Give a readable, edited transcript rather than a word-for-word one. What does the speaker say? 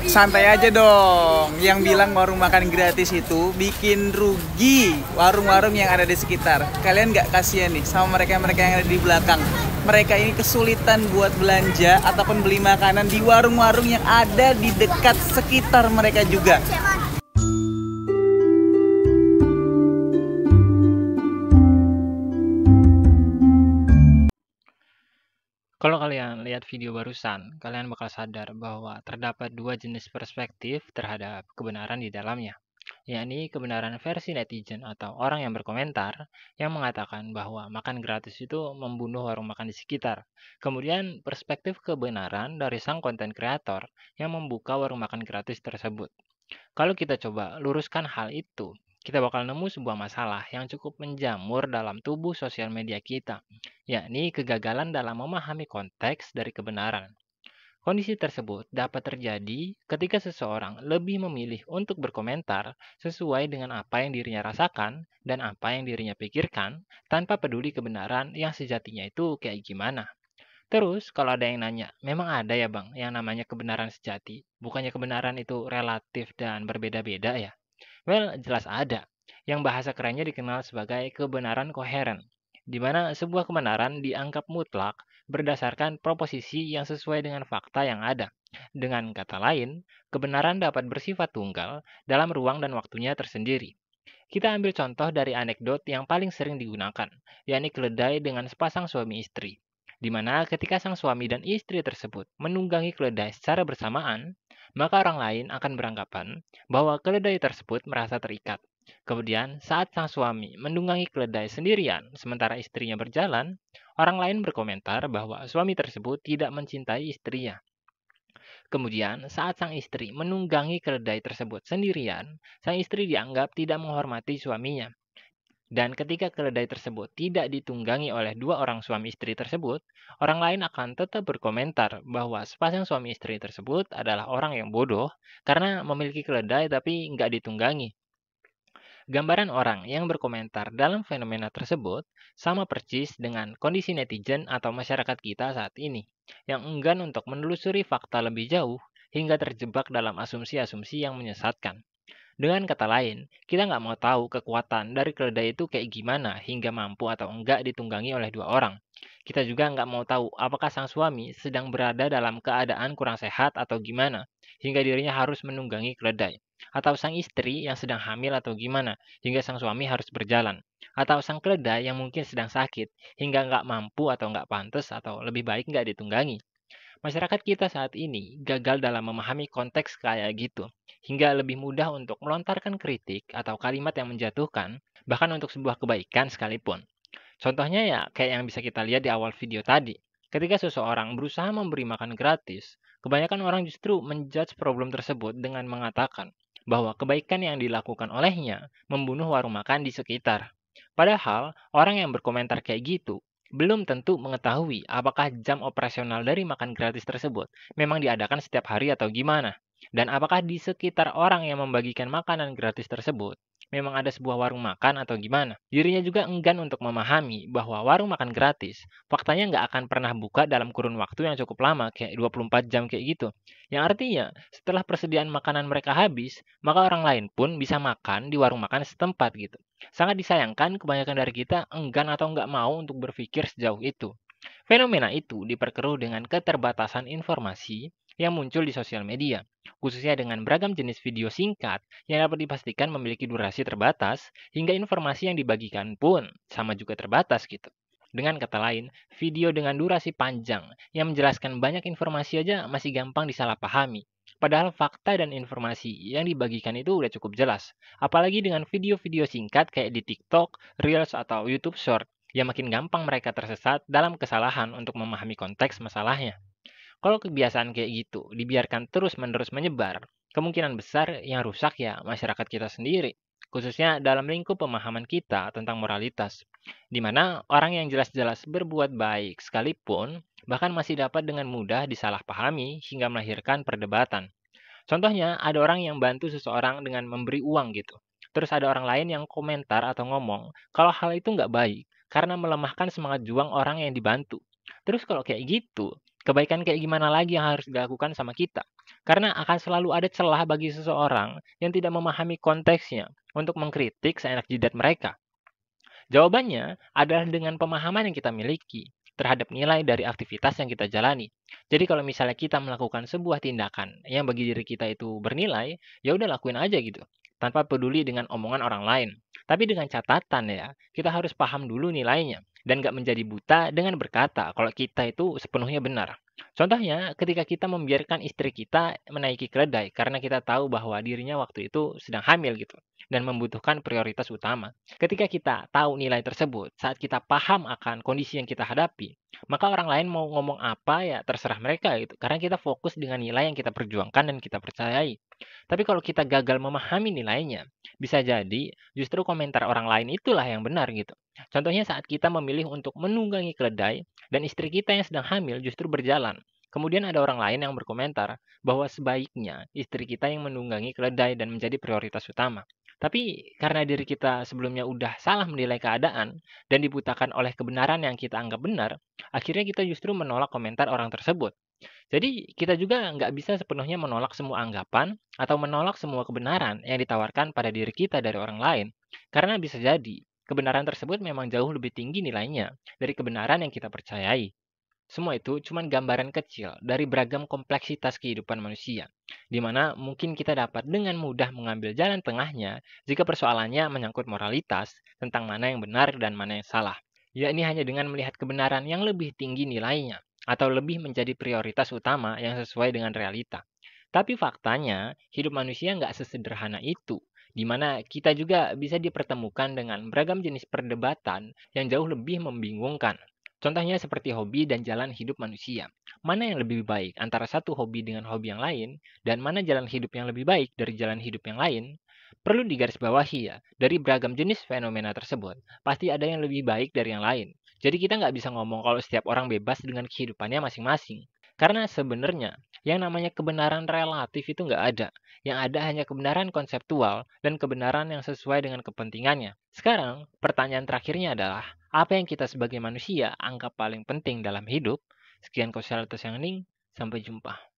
Santai aja dong. Yang bilang warung makan gratis itu bikin rugi warung-warung yang ada di sekitar. Kalian nggak kasihan nih sama mereka-mereka yang ada di belakang? Mereka ini kesulitan buat belanja ataupun beli makanan di warung-warung yang ada di dekat sekitar mereka juga. Kalau kalian lihat video barusan, kalian bakal sadar bahwa terdapat dua jenis perspektif terhadap kebenaran di dalamnya, yakni kebenaran versi netizen atau orang yang berkomentar yang mengatakan bahwa makan gratis itu membunuh warung makan di sekitar. Kemudian perspektif kebenaran dari sang konten kreator yang membuka warung makan gratis tersebut. Kalau kita coba luruskan hal itu, kita bakal nemu sebuah masalah yang cukup menjamur dalam tubuh sosial media kita, yakni kegagalan dalam memahami konteks dari kebenaran. Kondisi tersebut dapat terjadi ketika seseorang lebih memilih untuk berkomentar sesuai dengan apa yang dirinya rasakan dan apa yang dirinya pikirkan, tanpa peduli kebenaran yang sejatinya itu kayak gimana. Terus, kalau ada yang nanya, memang ada ya Bang yang namanya kebenaran sejati? Bukannya kebenaran itu relatif dan berbeda-beda ya? Well, jelas ada. Yang bahasa kerennya dikenal sebagai kebenaran koheren, di mana sebuah kebenaran dianggap mutlak berdasarkan proposisi yang sesuai dengan fakta yang ada. Dengan kata lain, kebenaran dapat bersifat tunggal dalam ruang dan waktunya tersendiri. Kita ambil contoh dari anekdot yang paling sering digunakan, yakni keledai dengan sepasang suami istri, di mana ketika sang suami dan istri tersebut menunggangi keledai secara bersamaan, maka orang lain akan beranggapan bahwa keledai tersebut merasa terikat. Kemudian, saat sang suami menunggangi keledai sendirian sementara istrinya berjalan, orang lain berkomentar bahwa suami tersebut tidak mencintai istrinya. Kemudian, saat sang istri menunggangi keledai tersebut sendirian, sang istri dianggap tidak menghormati suaminya. Dan ketika keledai tersebut tidak ditunggangi oleh dua orang suami istri tersebut, orang lain akan tetap berkomentar bahwa sepasang suami istri tersebut adalah orang yang bodoh karena memiliki keledai tapi nggak ditunggangi. Gambaran orang yang berkomentar dalam fenomena tersebut sama persis dengan kondisi netizen atau masyarakat kita saat ini, yang enggan untuk menelusuri fakta lebih jauh hingga terjebak dalam asumsi-asumsi yang menyesatkan. Dengan kata lain, kita nggak mau tahu kekuatan dari keledai itu kayak gimana hingga mampu atau enggak ditunggangi oleh dua orang. Kita juga nggak mau tahu apakah sang suami sedang berada dalam keadaan kurang sehat atau gimana, hingga dirinya harus menunggangi keledai. Atau sang istri yang sedang hamil atau gimana, hingga sang suami harus berjalan. Atau sang keledai yang mungkin sedang sakit, hingga nggak mampu atau nggak pantas atau lebih baik nggak ditunggangi. Masyarakat kita saat ini gagal dalam memahami konteks kayak gitu, hingga lebih mudah untuk melontarkan kritik atau kalimat yang menjatuhkan, bahkan untuk sebuah kebaikan sekalipun. Contohnya ya kayak yang bisa kita lihat di awal video tadi. Ketika seseorang berusaha memberi makan gratis, kebanyakan orang justru menjudge problem tersebut dengan mengatakan bahwa kebaikan yang dilakukan olehnya membunuh warung makan di sekitar. Padahal, orang yang berkomentar kayak gitu belum tentu mengetahui apakah jam operasional dari makan gratis tersebut memang diadakan setiap hari atau gimana. Dan apakah di sekitar orang yang membagikan makanan gratis tersebut memang ada sebuah warung makan atau gimana. Dirinya juga enggan untuk memahami bahwa warung makan gratis faktanya nggak akan pernah buka dalam kurun waktu yang cukup lama kayak 24 jam kayak gitu. Yang artinya setelah persediaan makanan mereka habis, maka orang lain pun bisa makan di warung makan setempat gitu. Sangat disayangkan kebanyakan dari kita enggan atau nggak mau untuk berpikir sejauh itu. Fenomena itu diperkeruh dengan keterbatasan informasi yang muncul di sosial media, khususnya dengan beragam jenis video singkat yang dapat dipastikan memiliki durasi terbatas, hingga informasi yang dibagikan pun sama juga terbatas gitu. Dengan kata lain, video dengan durasi panjang yang menjelaskan banyak informasi aja masih gampang disalahpahami. Padahal fakta dan informasi yang dibagikan itu udah cukup jelas. Apalagi dengan video-video singkat kayak di TikTok, Reels, atau YouTube Short, yang makin gampang mereka tersesat dalam kesalahan untuk memahami konteks masalahnya. Kalau kebiasaan kayak gitu dibiarkan terus-menerus menyebar, kemungkinan besar yang rusak ya masyarakat kita sendiri, khususnya dalam lingkup pemahaman kita tentang moralitas, di mana orang yang jelas-jelas berbuat baik sekalipun bahkan masih dapat dengan mudah disalahpahami hingga melahirkan perdebatan. Contohnya, ada orang yang bantu seseorang dengan memberi uang gitu. Terus ada orang lain yang komentar atau ngomong kalau hal itu nggak baik karena melemahkan semangat juang orang yang dibantu. Terus kalau kayak gitu, kebaikan kayak gimana lagi yang harus dilakukan sama kita? Karena akan selalu ada celah bagi seseorang yang tidak memahami konteksnya untuk mengkritik seenak jidat mereka. Jawabannya adalah dengan pemahaman yang kita miliki terhadap nilai dari aktivitas yang kita jalani. Jadi kalau misalnya kita melakukan sebuah tindakan yang bagi diri kita itu bernilai, ya udah lakuin aja gitu, tanpa peduli dengan omongan orang lain. Tapi dengan catatan ya, kita harus paham dulu nilainya dan gak menjadi buta dengan berkata kalau kita itu sepenuhnya benar. Contohnya, ketika kita membiarkan istri kita menaiki keledai karena kita tahu bahwa dirinya waktu itu sedang hamil gitu dan membutuhkan prioritas utama. Ketika kita tahu nilai tersebut, saat kita paham akan kondisi yang kita hadapi, maka orang lain mau ngomong apa ya terserah mereka gitu. Karena kita fokus dengan nilai yang kita perjuangkan dan kita percayai. Tapi kalau kita gagal memahami nilainya, bisa jadi justru komentar orang lain itulah yang benar gitu. Contohnya saat kita memilih untuk menunggangi keledai dan istri kita yang sedang hamil justru berjalan. Kemudian ada orang lain yang berkomentar bahwa sebaiknya istri kita yang menunggangi keledai dan menjadi prioritas utama. Tapi karena diri kita sebelumnya udah salah menilai keadaan dan dibutakan oleh kebenaran yang kita anggap benar, akhirnya kita justru menolak komentar orang tersebut. Jadi kita juga nggak bisa sepenuhnya menolak semua anggapan atau menolak semua kebenaran yang ditawarkan pada diri kita dari orang lain. Karena bisa jadi kebenaran tersebut memang jauh lebih tinggi nilainya dari kebenaran yang kita percayai. Semua itu cuma gambaran kecil dari beragam kompleksitas kehidupan manusia, di mana mungkin kita dapat dengan mudah mengambil jalan tengahnya jika persoalannya menyangkut moralitas tentang mana yang benar dan mana yang salah. Yakni hanya dengan melihat kebenaran yang lebih tinggi nilainya, atau lebih menjadi prioritas utama yang sesuai dengan realita. Tapi faktanya, hidup manusia nggak sesederhana itu, di mana kita juga bisa dipertemukan dengan beragam jenis perdebatan yang jauh lebih membingungkan. Contohnya seperti hobi dan jalan hidup manusia. Mana yang lebih baik antara satu hobi dengan hobi yang lain, dan mana jalan hidup yang lebih baik dari jalan hidup yang lain? Perlu digarisbawahi ya, dari beragam jenis fenomena tersebut, pasti ada yang lebih baik dari yang lain. Jadi kita nggak bisa ngomong kalau setiap orang bebas dengan kehidupannya masing-masing. Karena sebenarnya, yang namanya kebenaran relatif itu nggak ada. Yang ada hanya kebenaran konseptual dan kebenaran yang sesuai dengan kepentingannya. Sekarang, pertanyaan terakhirnya adalah, apa yang kita sebagai manusia anggap paling penting dalam hidup? Sekian Kosialitas yang Ning, sampai jumpa.